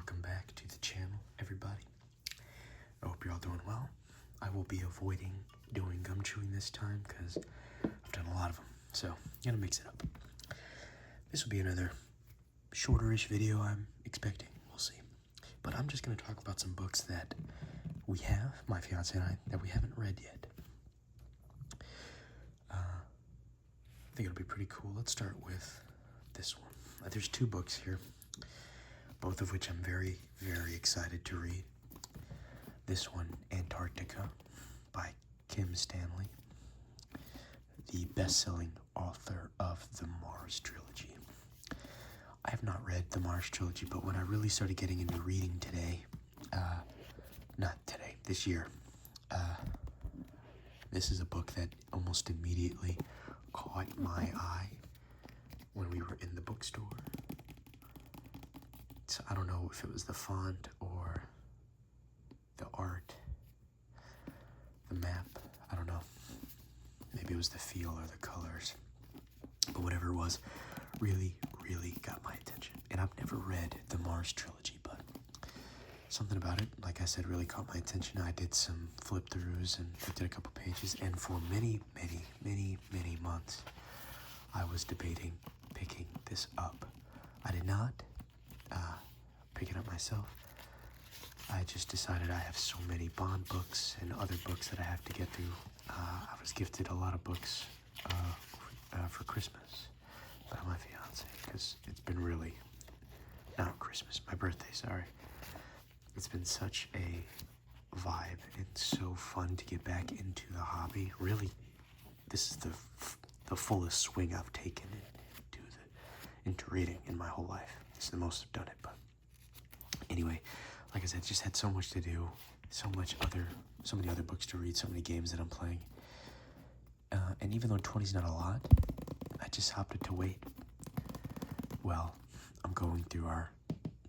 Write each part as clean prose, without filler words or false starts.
welcome back to the channel, everybody. I hope you're all doing well. I will be avoiding doing gum chewing this time because I've done a lot of them, so I'm gonna mix it up. This will be another shorter-ish video, I'm expecting. We'll see. But I'm just gonna talk about some books that we have, my fiance and I, that we haven't read yet. I think it'll be pretty cool. Let's start with this one. There's two books here, both of which I'm very, very excited to read. This one, Antarctica, by Kim Stanley, the best-selling author of the Mars trilogy. I have not read the Mars trilogy, but when I really started getting into reading this year, this is a book that almost immediately caught my eye when we were in the bookstore. So I don't know if it was the font or the art, the map, I don't know. Maybe it was the feel or the colors. But whatever it was, really, really got my attention. And I've never read the Mars trilogy, but something about it, like I said, really caught my attention. I did some flip-throughs and looked at a couple pages, and for many, many, many, many months, I was debating picking this up. I did not pick it up myself. I just decided I have so many Bond books and other books that I have to get through. I was gifted a lot of books for Christmas by my fiance, because it's been really, not Christmas, my birthday, sorry. It's been such a vibe and so fun to get back into the hobby. Really, this is the fullest swing I've taken into reading in my whole life. It's the most I've done it, but anyway, like I said, just had so much to do, so many other books to read, so many games that I'm playing. And even though 20's not a lot, I just opted to wait. Well, I'm going through our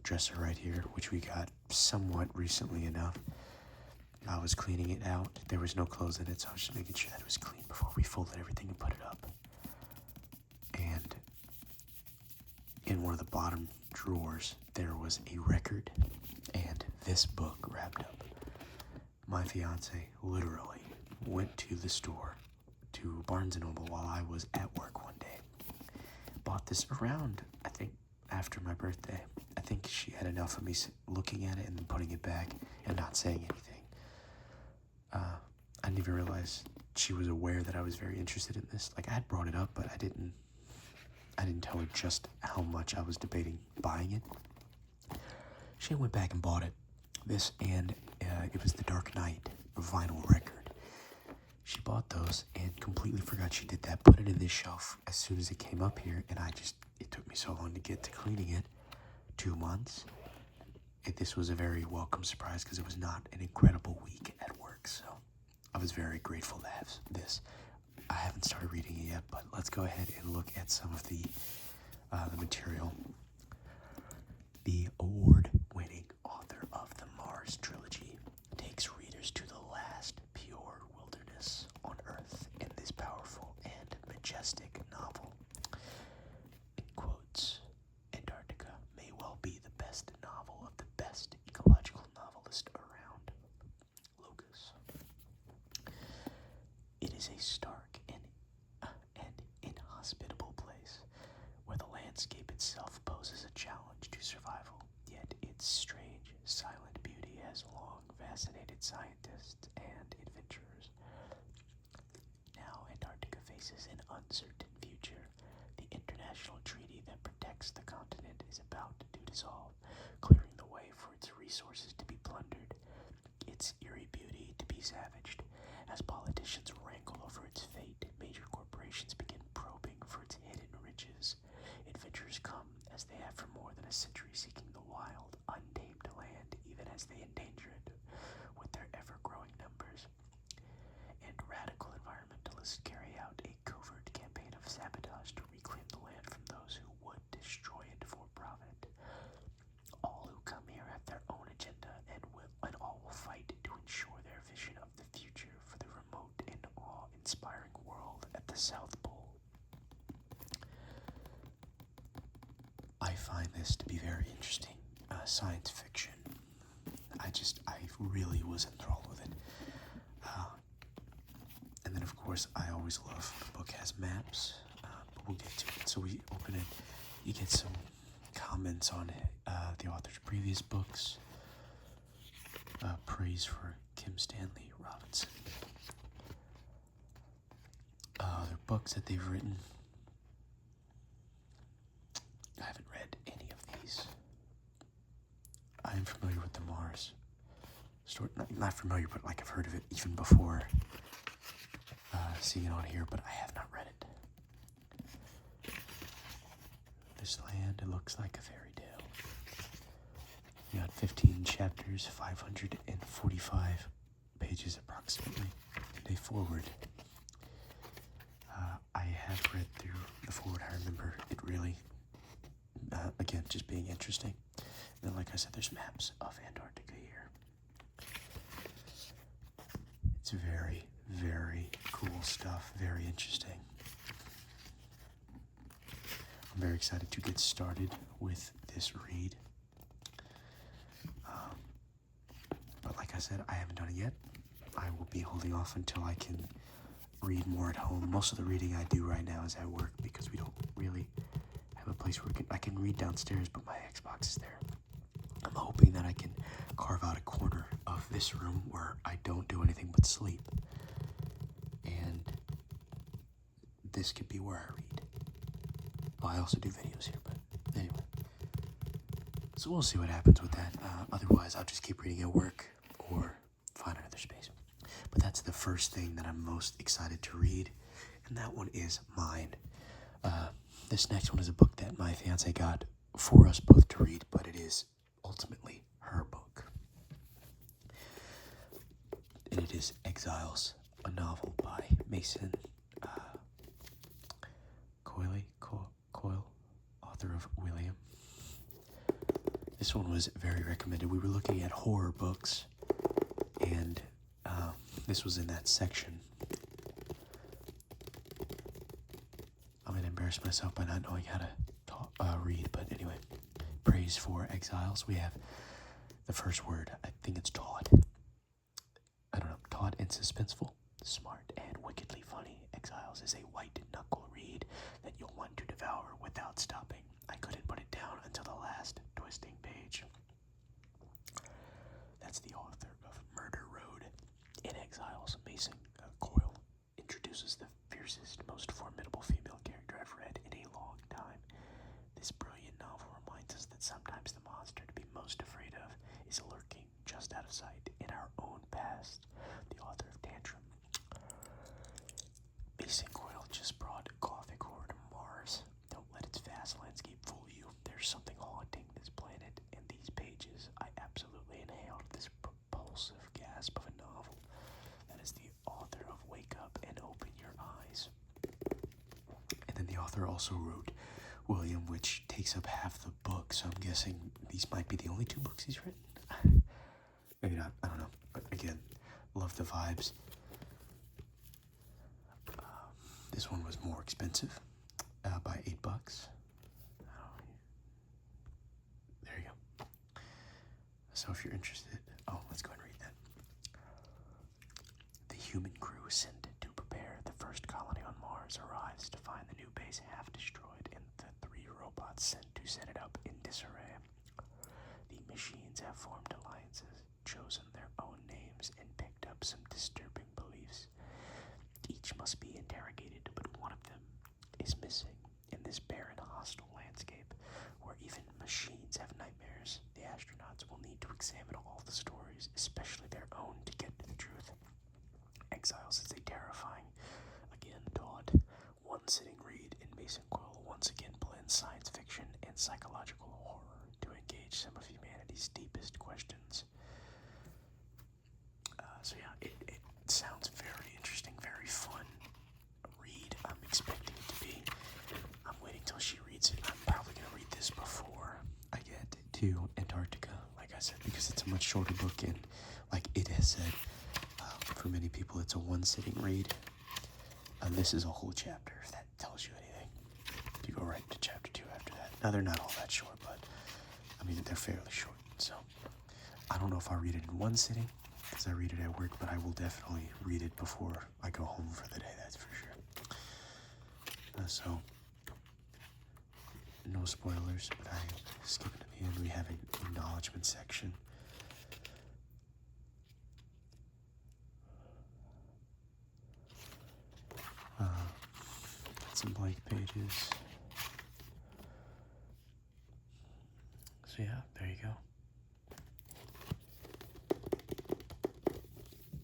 dresser right here, which we got somewhat recently enough. I was cleaning it out. There was no clothes in it, so I was just making sure that it was clean before we folded everything and put it up. And in one of the bottom drawers, there was a record and this book wrapped up. My fiance literally went to the store, to Barnes & Noble, while I was at work one day. Bought this around, I think, after my birthday. I think she had enough of me looking at it and then putting it back and not saying anything. I didn't even realize she was aware that I was very interested in this. Like, I had brought it up, but I didn't tell her just how much I was debating buying it. She went back and bought it. This, and it was the Dark Knight vinyl record. She bought those and completely forgot she did that. Put it in this shelf as soon as it came up here, and it took me so long to get to cleaning it. 2 months. This was a very welcome surprise because it was not an incredible week at work, so I was very grateful to have this. I haven't started reading it yet, but let's go ahead and look at some of the material. The award-winning author of the Mars trilogy takes readers to the last pure wilderness on Earth in this powerful and majestic novel. In quotes, Antarctica may well be the best novel of the best ecological novelist around. Lucas. It is a stark and inhospitable place where the landscape itself poses a challenge to survival, yet its strange, silent beauty has long fascinated scientists and adventurers. Now Antarctica faces an uncertain future. The international treaty that protects the continent is about to dissolve, clearing the way for its resources to be plundered, its eerie beauty to be savaged. As politicians wrangle over its fate, major corporations begin probing for its hidden riches. Adventurers come, as they have for more than a century, seeking the wild, untamed land, even as they endanger it with their ever-growing numbers. And radical environmentalists carry out a covert campaign of sabotage to reclaim the land from those who would destroy it for profit. All who come here have their own agenda, and all will fight to ensure their vision of the future for the remote and awe-inspiring world at the South Pole. I find this to be very interesting. science fiction. I really was enthralled with it. And then, of course, I always love the book has maps, but we'll get to it. So we open it, you get some comments on the author's previous books, praise for Kim Stanley Robinson. Other books that they've written. I haven't read any of these. I am familiar with the Mars story. Not familiar, but like I've heard of it even before seeing it on here, but I have not read it. This land, it looks like a fairy tale. We got 15 chapters, 545 pages approximately, and a forward. I have read through the forward. I remember it really, again, just being interesting. And then, like I said, there's maps of Antarctica here. It's very, very cool stuff. Very interesting. I'm very excited to get started with this read. But like I said, I haven't done it yet. I will be holding off until I can read more at home. Most of the reading I do right now is at work because we don't really have a place where I can read downstairs, but my Xbox is there. I'm hoping that I can carve out a corner of this room where I don't do anything but sleep. And this could be where I read. Well, I also do videos here, but anyway. So we'll see what happens with that. Otherwise, I'll just keep reading at work or find another space. But that's the first thing that I'm most excited to read, and that one is mine. This next one is a book that my fiance got for us both to read, but it is ultimately her book. And it is Exiles, a novel by Mason Coyle, author of William. This one was very recommended. We were looking at horror books, and this was in that section. I'm going to embarrass myself by not knowing how to read, but anyway. Praise for Exiles. We have the first word. I think it's taut. I don't know. Taut and suspenseful. Smart and wickedly funny. Exiles is a white-knuckle read that you'll want to devour without stopping. I couldn't put it down until the last twisting page. That's the author of Murder Road. In Exiles, Mason Coyle introduces the fiercest, most formidable female character I've read in a long time. This brilliant novel reminds us that sometimes the monster to be most afraid of is lurking just out of sight in our own past. The author of Tantrum. Mason Coyle just brought gothic horror to Mars. Don't let its vast landscape fool you. There's something haunting this planet. In these pages, I absolutely inhaled this propulsive gasp of a novel. That is the author of Wake Up and Open Your Eyes. And then the author also wrote William, which takes up half the book, so I'm guessing these might be the only 2 books he's written. Maybe not, I don't know. But again, love the vibes. This one was more expensive, by $8. There you go. So if you're interested, let's go ahead and read that. The human crew sent to prepare the first colony on Mars arrives to find the new base half destroyed and the 3 robots sent to set it up in disarray. The machines have formed alliances, chosen their own names, and picked up some disturbing beliefs. Each must be interrogated, but one of them is missing. In this barren, hostile landscape, where even machines have nightmares, the astronauts will need to examine all the stories, especially their own, to get to the truth. Exiles is a terrifying, again taut, one-sitting read, and Mason Coyle once again blends science fiction and psychological horror to engage some of humanity's deepest questions. It sounds very interesting, very fun read. I'm expecting it to be. I'm waiting till she reads it. I'm probably going to read this before I get to Antarctica, like I said, because it's a much shorter book, and like it has said, for many people it's a one-sitting read. And this is a whole chapter, if that tells you anything. You go right to chapter 2 after that. Now, they're not all that short, but I mean, they're fairly short, so I don't know if I'll read it in one sitting, because I read it at work, but I will definitely read it before I go home for the day, that's for sure. So, no spoilers, but I skip to the end. We have an acknowledgement section. Some blank pages. So yeah, there you go.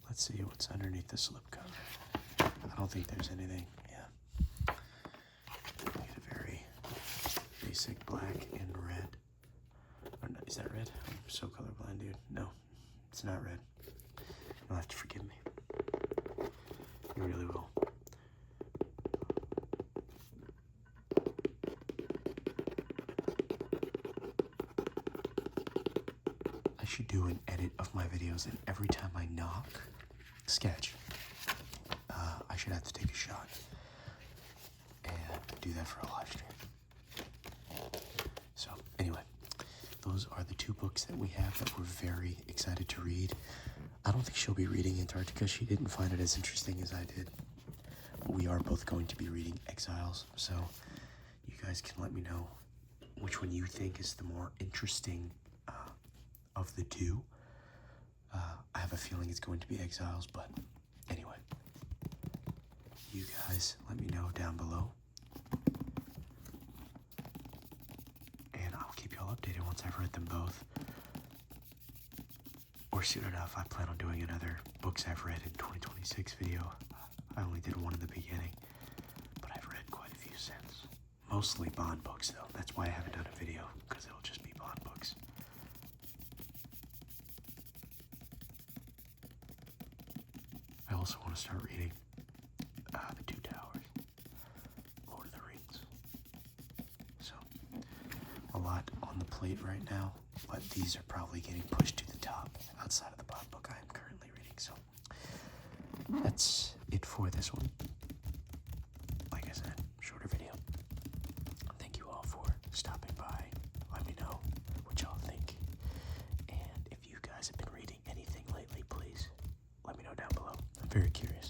Let's see what's underneath the slipcover. I don't think there's anything. Yeah. We get a very basic black and red. Or no, is that red? I'm so colorblind, dude. No, it's not red. You'll have to forgive me. You really will. I should do an edit of my videos, and every time I knock, sketch, I should have to take a shot and do that for a live stream. So anyway, those are the two books that we have that we're very excited to read. I don't think she'll be reading Antarctica. She didn't find it as interesting as I did. But we are both going to be reading Exiles, so you guys can let me know which one you think is the more interesting of the two. I have a feeling it's going to be Exiles, but anyway, you guys let me know down below, and I'll keep y'all updated once I've read them both. Or soon enough, I plan on doing another books I've read in 2026 video. I only did one in the beginning, but I've read quite a few since. Mostly Bond books though, that's why I haven't done a video, because it'll just be Bond books. I also want to start reading The Two Towers, Lord of the Rings. So, a lot on the plate right now, but these are probably getting pushed to the top outside of the Bond book I am currently reading. So, that's it for this one. Like I said, shorter video. Thank you all for stopping by. Let me know what y'all think. And if you guys have been reading anything lately, please let me know down below. I'm very curious.